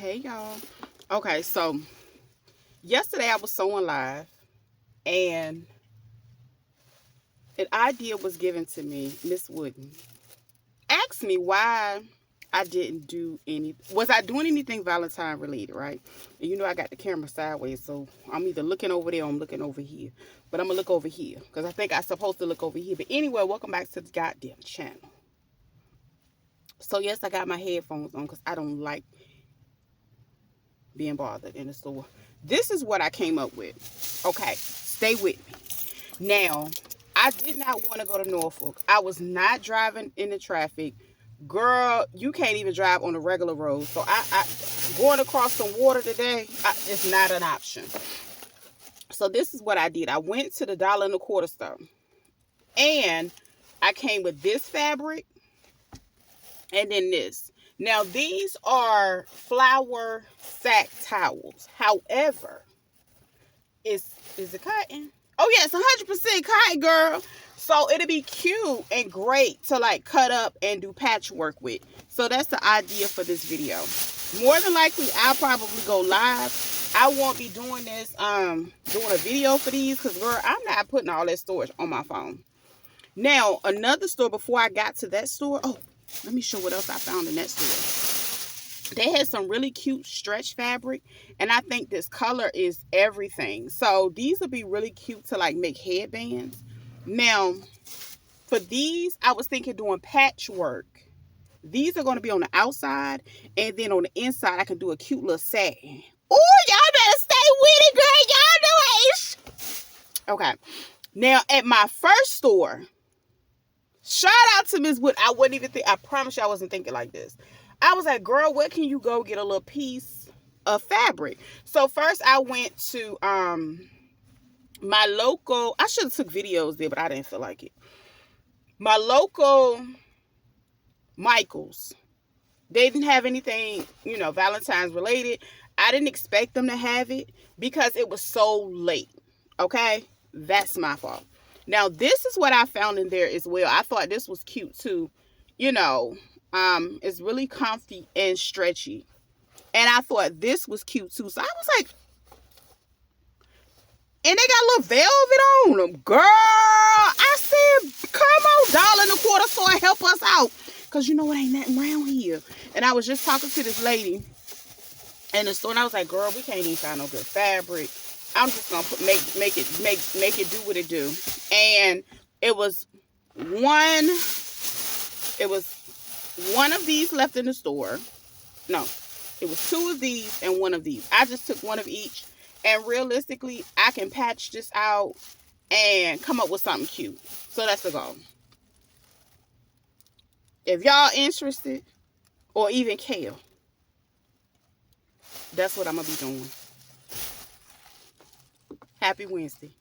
Hey y'all. Okay, so yesterday I was sewing live and an idea was given to me. Miss Wooden asked me why I didn't do was I doing anything Valentine related, right? And you know I got the camera sideways, so I'm either looking over there or I'm looking over here. But I'm gonna look over here because I think I'm supposed to look over here. But anyway, welcome back to the goddamn channel. So yes, I got my headphones on because I don't like being bothered in the store. This is what I came up with. Okay, stay with me. Now, I did not want to go to Norfolk. I was not driving in the traffic. Girl, you can't even drive on the regular road. So I going across some water today, it's not an option. So this is what I did. I went to the $1.25 store. And I came with this fabric and then this. Now, these are flower sack towels. However, is it cotton? Oh, yeah, it's 100% cotton, girl. So it'll be cute and great to like cut up and do patchwork with. So that's the idea for this video. More than likely, I'll probably go live. I won't be doing this, doing a video for these because, girl, I'm not putting all that storage on my phone. Now, another store before I got to that store. Oh, let me show what else I found in that store. They had some really cute stretch fabric, and I think this color is everything. So these would be really cute to like make headbands. Now, for these, I was thinking doing patchwork. These are going to be on the outside, and then on the inside, I can do a cute little satin. Oh, y'all better stay with it, girl. Y'all know it. Okay. Now, at my first store, shout out to Miss Wood. I wouldn't even think, I promise you I wasn't thinking like this. I was like, girl, where can you go get a little piece of fabric? So first I went to my local, I should have took videos there, but I didn't feel like it. My local Michael's. They didn't have anything, you know, Valentine's related. I didn't expect them to have it because it was so late. Okay? That's my fault. Now, this is what I found in there as well. I thought this was cute too. You know, it's really comfy and stretchy. And I thought this was cute too. So I was like, and they got a little velvet on them. Girl, I said, come on, $1.25 store, help us out. Because you know it ain't nothing around here. And I was just talking to this lady in the store, and I was like, girl, we can't even find no good fabric. I'm just gonna make it do what it do. And it was one of these left in the store. No, it was 2 of these and 1 of these. I just took 1 of each, and realistically, I can patch this out and come up with something cute. So that's the goal. If y'all interested or even care, that's what I'm gonna be doing. Happy Wednesday.